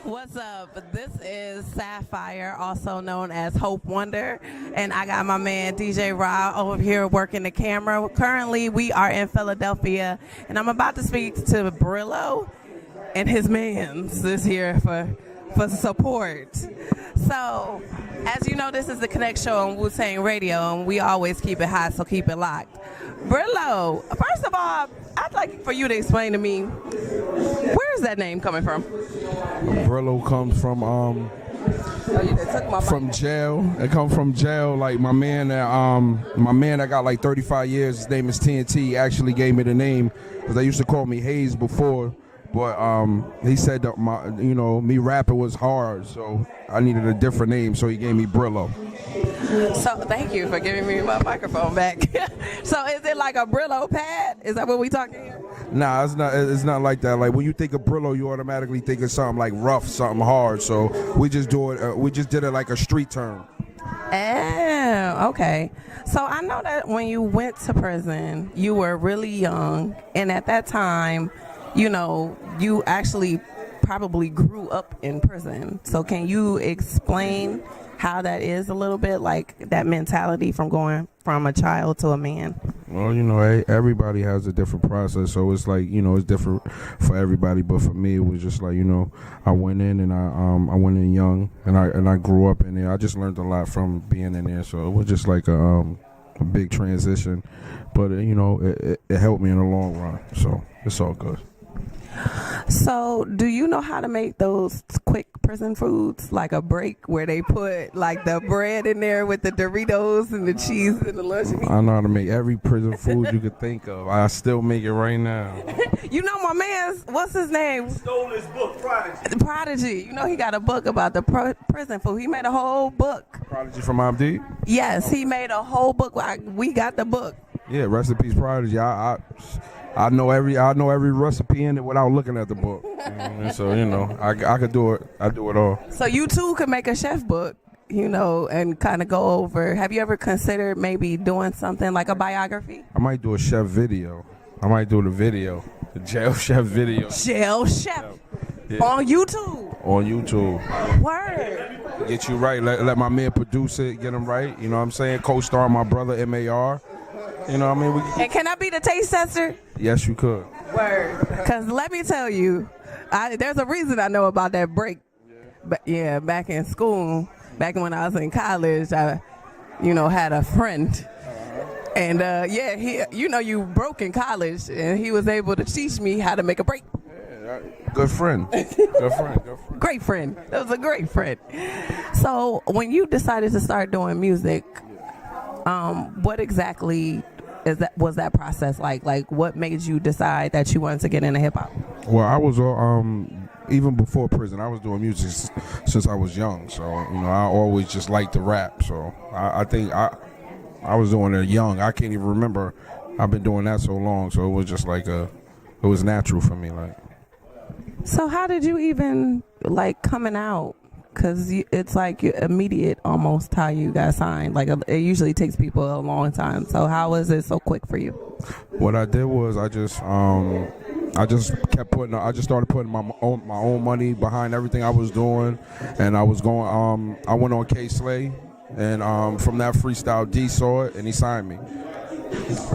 What's up? This is Sapphire, also known as Hope Wonder, and I got my man DJ Rob over here working the camera. Currently, we are in Philadelphia, and I'm about to speak to Brillo, and his mans is here for support. So, as you know, this is the KonnecT show on Wu-Tang Radio, and we always keep it hot, so keep it locked. Brillo, first of all, I'd like for you to explain to me, where is that name coming from? Brillo comes from jail. It comes from jail. Like my man that got like 35 years. His name is TNT. Actually gave me the name because they used to call me Hayes before. But he said that me rapping was hard, so I needed a different name. So he gave me Brillo. So thank you for giving me my microphone back. So is it like a Brillo pad? Is that what we talking here? Nah, it's not. It's not like that. Like when you think of Brillo, you automatically think of something like rough, something hard. So we just do it. We just did it like a street term. Oh, okay. So I know that when you went to prison, you were really young, and at that time, you actually probably grew up in prison. So can you explain how that is a little bit, like that mentality from going from a child to a man? Well, everybody has a different process, so it's like, it's different for everybody. But for me, it was just like, I went in and I went in young, and I grew up in there. I just learned a lot from being in there, so it was just like a big transition. But it helped me in the long run, so it's all good. So, do you know how to make those quick prison foods, like a break where they put like the bread in there with the Doritos and the cheese and the lunch meat? I know how to make every prison food you could think of. I still make it right now. My man's, what's his name? Stole his book, Prodigy. Prodigy. He got a book about the prison food. He made a whole book. Prodigy from Mobb Deep? Yes, he made a whole book. We got the book. Yeah, rest in peace, Prodigy. I know every recipe in it without looking at the book. So I could do it. I do it all. So you too could make a chef book, and kind of go over. Have you ever considered maybe doing something like a biography? I might do a chef video. I might do the jail chef video. Jail chef. Yeah. On YouTube. On YouTube. Word. Get you right. Let my man produce it. Get him right. You know what I'm saying? Co-star my brother MAR. You know what I mean? And can I be the taste tester? Yes, you could. Word. Because let me tell you, there's a reason I know about that break. Yeah. But back in school, back when I was in college, I, had a friend. And, he, you broke in college, and he was able to teach me how to make a break. Yeah, good friend. Good friend. Great friend. That was a great friend. So when you decided to start doing music, what exactly was that process like? Like, what made you decide that you wanted to get into hip hop? Well, I was even before prison. I was doing music since I was young. So I always just liked to rap. So I think I was doing it young. I can't even remember. I've been doing that so long. So it was just like it was natural for me. Like. So how did you even coming out? Because it's like immediate almost how you got signed. Like it usually takes people a long time. So how was it so quick for you? What I did was I just started putting my own money behind everything I was doing, and I was going. I went on K Slay, and from that freestyle, D saw it and he signed me.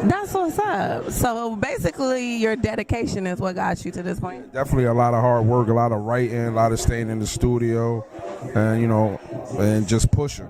That's what's up. So basically, your dedication is what got you to this point. Definitely a lot of hard work, a lot of writing, a lot of staying in the studio, and and just pushing.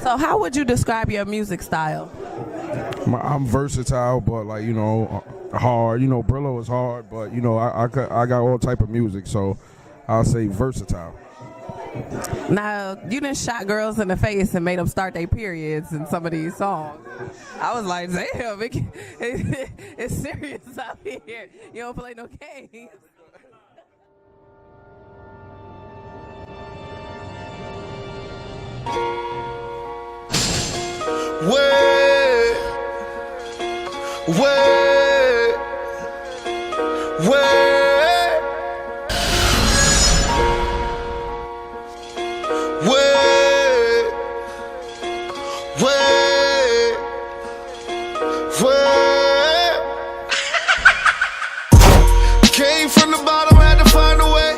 So how would you describe your music style? I'm versatile, but hard. Brillo is hard, but I got all type of music, so I'll say versatile. Now, you done shot girls in the face and made them start their periods in some of these songs. I was like, damn, it's serious out here. You don't play no games. Wait, wait, wait. Wait, wait, wait. Came from the bottom, had to find a way.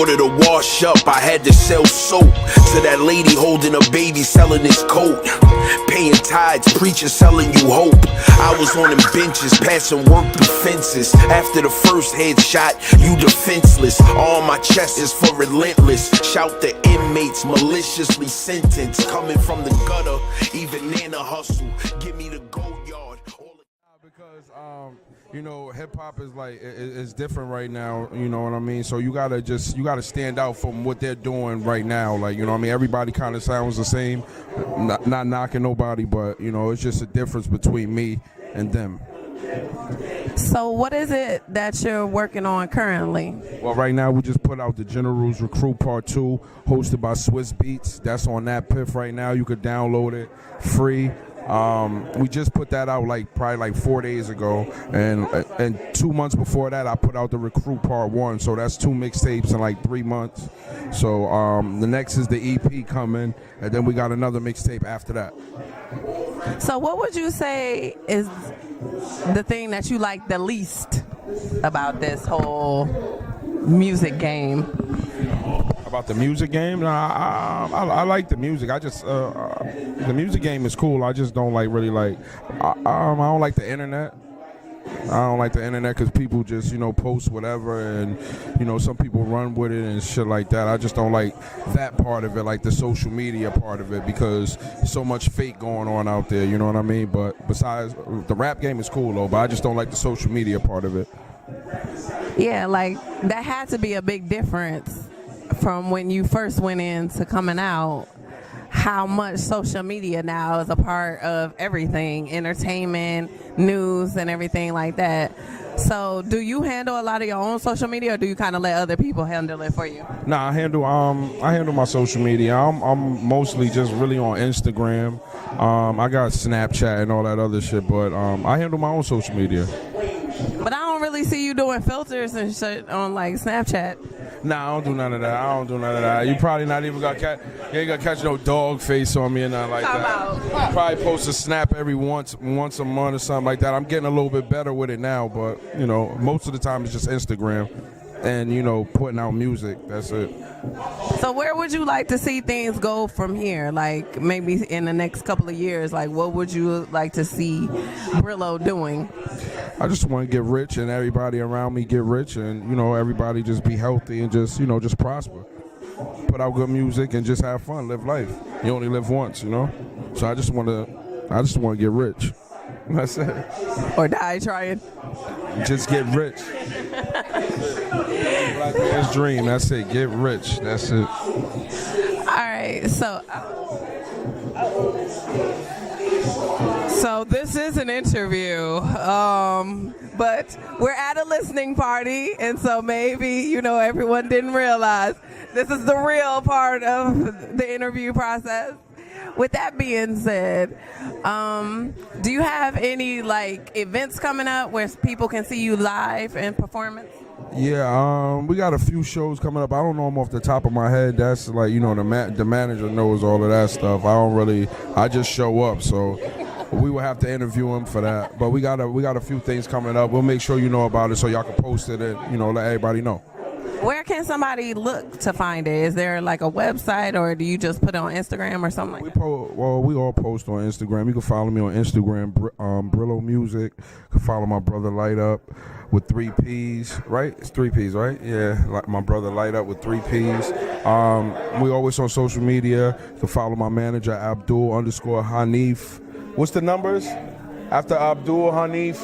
order to wash up, I had to sell soap to that lady holding a baby selling his coat. Paying tithes, preaching, selling you hope. I was on them benches, passing work through fences. After the first headshot, you defenseless. All my chest is for relentless. Shout the inmates, maliciously sentenced. Coming from the gutter, even Nana hustle. Give me the gold yard. Because you know, hip hop is like it's different right now. You know what I mean? So you gotta stand out from what they're doing right now. Like, you know what I mean? Everybody kind of sounds the same. Not knocking nobody, but you know, it's just a difference between me and them. So what is it that you're working on currently? Well, right now we just put out the Generals Recruit Part 2, hosted by Swiss Beats. That's on that Piff right now. You could download it free. We just put that out probably 4 days ago, and 2 months before that I put out the Recruit Part 1, so that's 2 mixtapes in like 3 months. So the next is the EP coming, and then we got another mixtape after that. So what would you say is the thing that you like the least about this whole music game? About the music game? I like the music. I just the music game is cool. I just don't I don't like the internet. I don't like the internet because people just, you know, post whatever, and, you know, some people run with it and shit like that. I just don't like that part of it, like the social media part of it, because so much fake going on out there, you know what I mean? But besides, the rap game is cool though, but I just don't like the social media part of it. Yeah, like that had to be a big difference from when you first went in to coming out. How much social media now is a part of everything, entertainment, news, and everything like that. So do you handle a lot of your own social media, or do you kind of let other people handle it for you? Nah, I handle my social media. I'm mostly just really on Instagram. I got Snapchat and all that other shit, but I handle my own social media. But I don't really see you doing filters and shit on like Snapchat. Nah, I don't do none of that. You probably not even gonna catch. You ain't gonna catch no dog face on me or nothing like that. Probably post a snap every once a month or something like that. I'm getting a little bit better with it now, but you know, most of the time it's just Instagram and, you know, putting out music. That's it. So where would you like to see things go from here? Like maybe in the next couple of years, like what would you like to see Brillo doing? I just want to get rich and everybody around me get rich, and, you know, everybody just be healthy and just, you know, just prosper. Put out good music and just have fun, live life. You only live once, you know? So I just want to get rich. That's it. Or die trying. Just get rich. Black man's dream. That's it. Get rich. That's it. All right. So this is an interview, but we're at a listening party, and so maybe, you know, everyone didn't realize this is the real part of the interview process. With that being said, do you have any like events coming up where people can see you live in performance? Yeah, we got a few shows coming up. I don't know them off the top of my head. That's like, you know, the manager knows all of that stuff. I just show up, so we will have to interview him for that. But we got a few things coming up. We'll make sure you know about it so y'all can post it and, you know, let everybody know. Where can somebody look to find it? Is there like a website, or do you just put it on Instagram or something like that? We all post on Instagram. You can follow me on Instagram, Brillo Music. You can follow my brother Light Up with 3 P's, right? It's 3 P's, right? Yeah, like my brother Light Up with 3 P's. We always on social media. You can follow my manager, Abdul_Hanif. What's the numbers? After Abdul Hanif,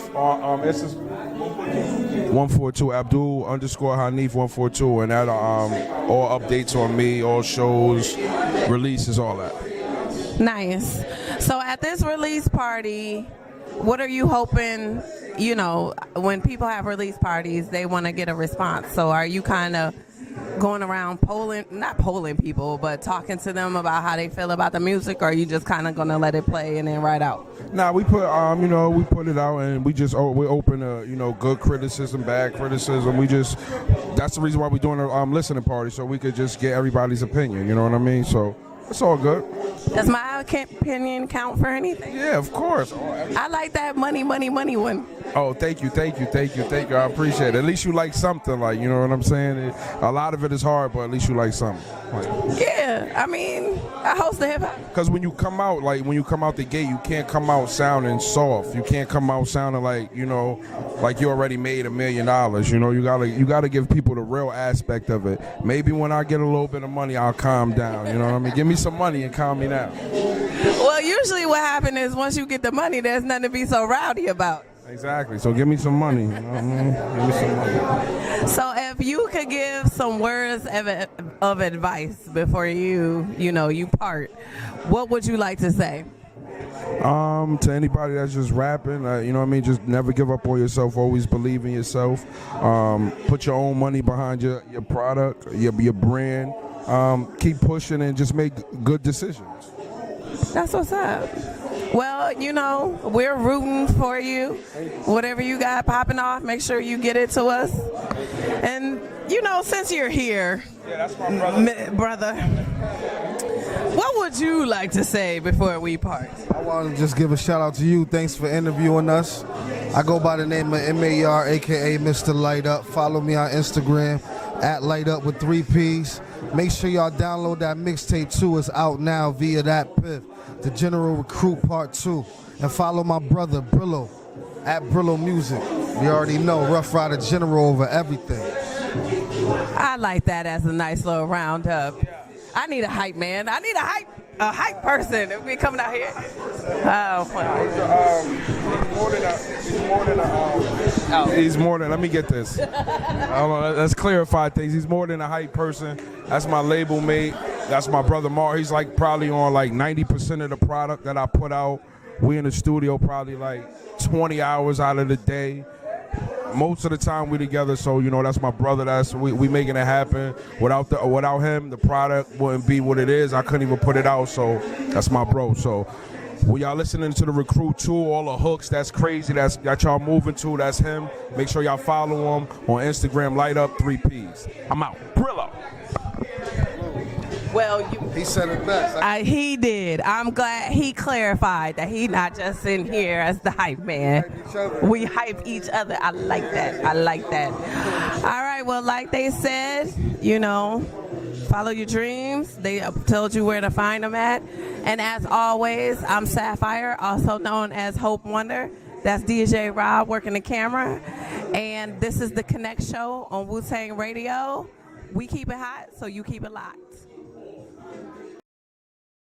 it's 142, Abdul_Hanif 142, and that all updates on me, all shows, releases, all that. Nice. So at this release party, what are you hoping, you know, when people have release parties, they want to get a response. So are you kind of going around not polling people, but talking to them about how they feel about the music, or are you just kind of going to let it play and then write out? Nah, we put we put it out, and we're open to, you know, good criticism, bad criticism. That's the reason why we're doing a listening party, so we could just get everybody's opinion, you know what I mean? So It's all good. Does my opinion count for anything? Yeah, of course. I like that money one. Oh, thank you. I appreciate it. At least you like something, like, you know what I'm saying? A lot of it is hard, but at least you like something. Yeah, I mean, I host the hip hop. Because when you come out the gate, you can't come out sounding soft. You can't come out sounding like, you know, like you already made $1 million. You know, you gotta give people the real aspect of it. Maybe when I get a little bit of money, I'll calm down. You know what I mean? Give me some money and calm me down. Well, usually what happens is once you get the money, there's nothing to be so rowdy about. Exactly. So give me some money. You know what I mean? Give me some money. So if you could give some words of advice before you part, what would you like to say? To anybody that's just rapping, you know what I mean? Just never give up on yourself. Always believe in yourself. Put your own money behind your product, your brand. Keep pushing and just make good decisions. That's what's up. Well, you know, we're rooting for you. Whatever you got popping off, make sure you get it to us. And, you know, since you're here, that's my brother, what would you like to say before we part? I want to just give a shout out to you. Thanks for interviewing us. I go by the name of MAR, aka Mr. Light Up. Follow me on Instagram at Light Up with 3 P's. Make sure y'all download that mixtape too. It's out now via that PIF, The General Recruit Part 2. And follow my brother Brillo at Brillo Music. You already know, Rough Rider General over everything. I like that as a nice little roundup. I need a hype man. I need a hype person if we coming out here. He's more than, let me get this. Let's clarify things. He's more than a hype person. That's my label mate. That's my brother Mark. He's like probably on like 90% of the product that I put out. We in the studio probably like 20 hours out of the day. Most of the time we together, so you know that's my brother. We making it happen. Without him, the product wouldn't be what it is. I couldn't even put it out. So that's my bro. So when y'all listening to the Recruit 2, all the hooks, that's crazy. That y'all moving to. That's him. Make sure y'all follow him on Instagram. Light Up 3 P's. I'm out. Brillo. Well, he said it best. He did. I'm glad he clarified that he not just in here as the hype man. We hype each other. I like that. All right. Well, like they said, you know, follow your dreams. They told you where to find them at. And as always, I'm Sapphire, also known as Hope Wonder. That's DJ Rob working the camera. And this is the KonnecT Show on Wu-Tang Radio. We keep it hot, so you keep it locked.